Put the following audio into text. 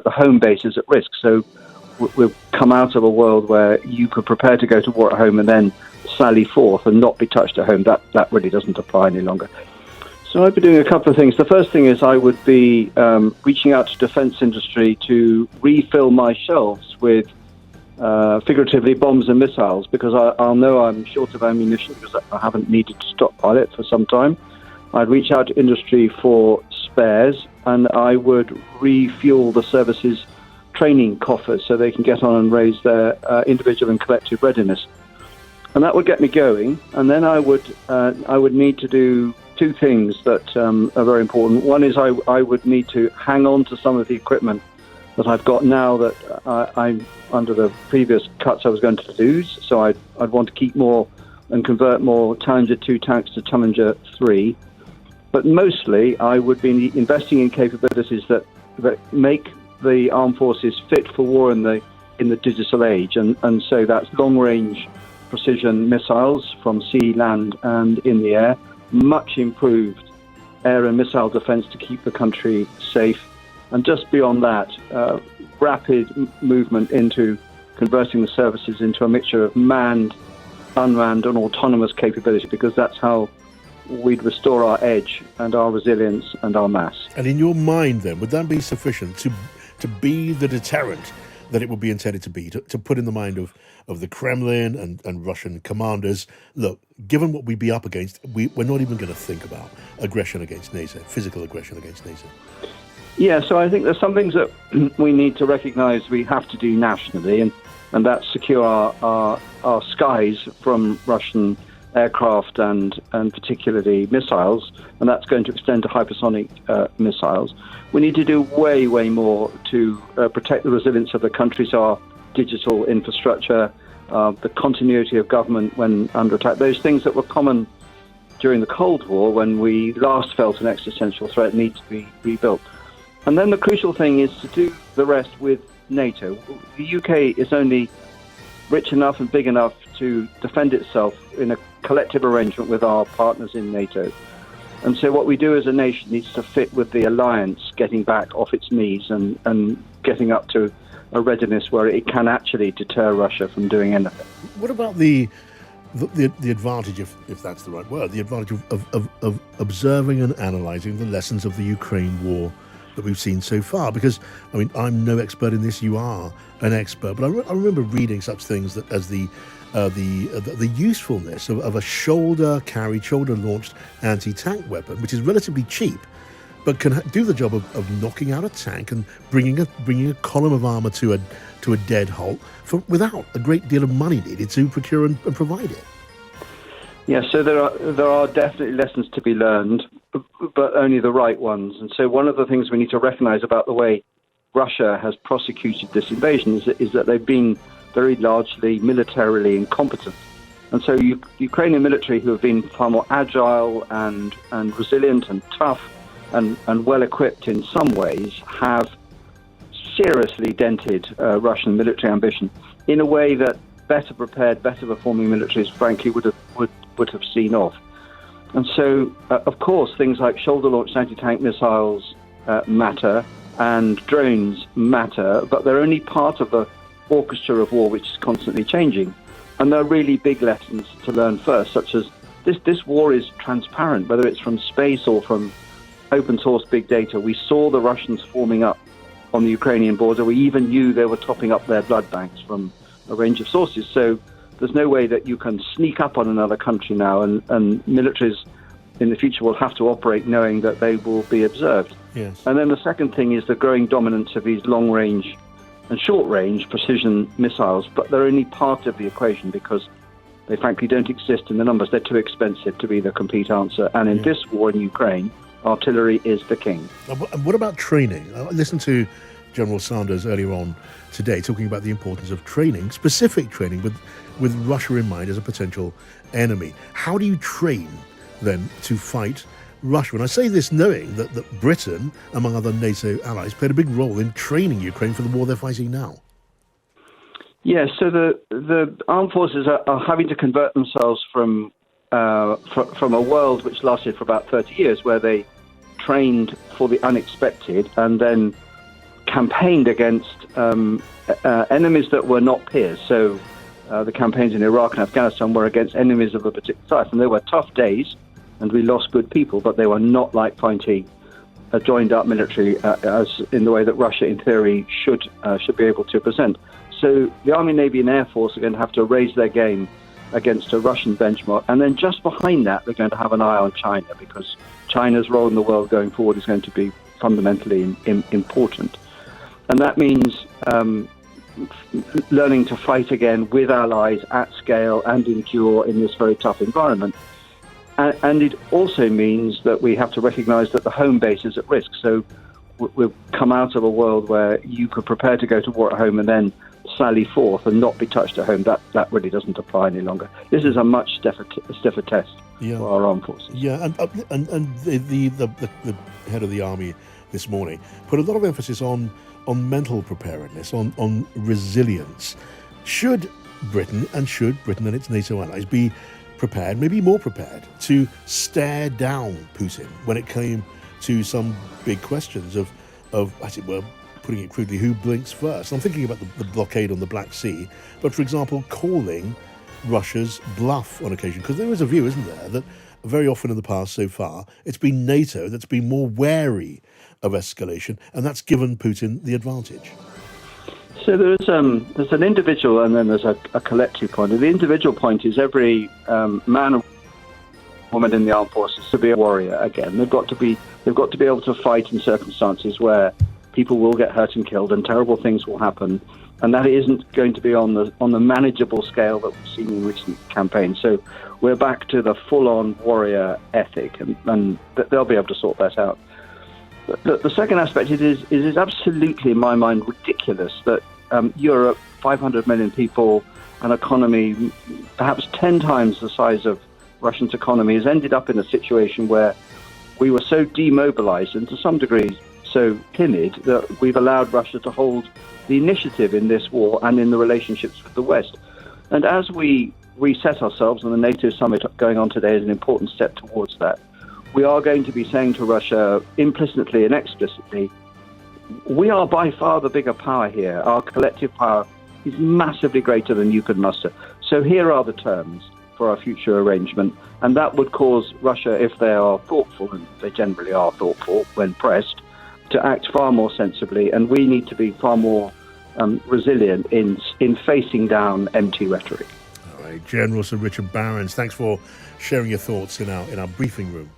the home base is at risk. So we've come out of a world where you could prepare to go to war at home and then sally forth and not be touched at home. That really doesn't apply any longer. So I'd be doing a couple of things. The first thing is I would be reaching out to defence industry to refill my shelves with figuratively bombs and missiles, because I'll know I'm short of ammunition because I haven't needed to stockpile it for some time. I'd reach out to industry for spares, and I would refuel the services training coffers so they can get on and raise their individual and collective readiness. And that would get me going. And then I would need to do two things that are very important. One is I would need to hang on to some of the equipment that I've got now that I'm under the previous cuts I was going to lose. So I'd want to keep more and convert more Challenger 2 tanks to Challenger 3. But mostly I would be investing in capabilities that make the armed forces fit for war in the digital age. And so that's long-range precision missiles from sea, land, and in the air, much improved air and missile defense to keep the country safe. And just beyond that, rapid movement into converting the services into a mixture of manned, unmanned, and autonomous capability, because that's how we'd restore our edge and our resilience and our mass. And in your mind, then, would that be sufficient to be the deterrent that it would be intended to be, to put in the mind of the Kremlin and Russian commanders, look, given what we'd be up against, we're not even going to think about aggression against NATO, physical aggression against NATO? Yeah, so I think there's some things that we need to recognise we have to do nationally, and that's secure our skies from Russian aircraft and particularly missiles, and that's going to extend to hypersonic missiles. We need to do way, way more to protect the resilience of the country, so our digital infrastructure, the continuity of government when under attack, those things that were common during the Cold War when we last felt an existential threat need to be rebuilt. And then the crucial thing is to do the rest with NATO. The UK is only rich enough and big enough to defend itself in a collective arrangement with our partners in NATO. And so what we do as a nation needs to fit with the alliance getting back off its knees and getting up to a readiness where it can actually deter Russia from doing anything. What about the advantage, if that's the right word, the advantage of observing and analysing the lessons of the Ukraine war that we've seen so far? Because, I mean, I'm no expert in this, you are an expert, but I remember reading such things that as the usefulness of a shoulder-launched anti-tank weapon, which is relatively cheap, but can do the job of knocking out a tank and bringing a column of armour to a dead halt without a great deal of money needed to procure and provide it. Yeah, so there are definitely lessons to be learned, but only the right ones. And so one of the things we need to recognise about the way Russia has prosecuted this invasion is that they've been very largely militarily incompetent. And so Ukrainian military, who have been far more agile and resilient and tough and well-equipped in some ways, have seriously dented Russian military ambition in a way that better prepared, better performing militaries, frankly, would have seen off. And so, of course, things like shoulder-launched anti-tank missiles matter, and drones matter, but they're only part of the orchestra of war which is constantly changing. And there are really big lessons to learn first, such as this war is transparent, whether it's from space or from open source big data. We saw the Russians forming up on the Ukrainian border. We even knew they were topping up their blood banks from a range of sources. So there's no way that you can sneak up on another country now, and militaries in the future will have to operate knowing that they will be observed. Yes. And then the second thing is the growing dominance of these long-range and short-range precision missiles, but they're only part of the equation because they frankly don't exist in the numbers. They're too expensive to be the complete answer. And in this war in Ukraine, artillery is the king. And what about training? I listened to General Sanders earlier on today talking about the importance of training, specific training with Russia in mind as a potential enemy. How do you train then to fight Russia? And I say this knowing that Britain, among other NATO allies, played a big role in training Ukraine for the war they're fighting now. Yes, so the armed forces are having to convert themselves from a world which lasted for about 30 years, where they trained for the unexpected and then campaigned against enemies that were not peers. So the campaigns in Iraq and Afghanistan were against enemies of a particular size, and they were tough days, and we lost good people, but they were not like fighting a joined-up military as in the way that Russia, in theory, should be able to present. So the Army, Navy, and Air Force are going to have to raise their game against a Russian benchmark, and then just behind that, they're going to have an eye on China, because China's role in the world going forward is going to be fundamentally important, and that means learning to fight again with allies at scale and endure in this very tough environment. And it also means that we have to recognize that the home base is at risk. So we've come out of a world where you could prepare to go to war at home and then sally forth and not be touched at home. That really doesn't apply any longer. This is a much stiffer test for our armed forces. Yeah, and the head of the army this morning put a lot of emphasis on mental preparedness, on resilience. Should Britain and its NATO allies be prepared, maybe more prepared, to stare down Putin when it came to some big questions of as it were, putting it crudely, who blinks first? I'm thinking about the blockade on the Black Sea, but for example, calling Russia's bluff on occasion, because there is a view, isn't there, that very often in the past so far, it's been NATO that's been more wary of escalation, and that's given Putin the advantage. So there's an individual and then there's a collective point. And the individual point is every man or woman in the armed forces to be a warrior again. They've got to be able to fight in circumstances where people will get hurt and killed and terrible things will happen, and that isn't going to be on the manageable scale that we've seen in recent campaigns. So we're back to the full-on warrior ethic, and they'll be able to sort that out. The second aspect is absolutely, in my mind, ridiculous that Europe, 500 million people, an economy perhaps 10 times the size of Russia's economy, has ended up in a situation where we were so demobilized and to some degree so timid that we've allowed Russia to hold the initiative in this war and in the relationships with the West. And as we reset ourselves, and the NATO summit going on today is an important step towards that, we are going to be saying to Russia implicitly and explicitly, we are by far the bigger power here. Our collective power is massively greater than you could muster. So here are the terms for our future arrangement. And that would cause Russia, if they are thoughtful, and they generally are thoughtful when pressed, to act far more sensibly. And we need to be far more resilient in facing down empty rhetoric. All right, General Sir Richard Barrons, thanks for sharing your thoughts in our briefing room.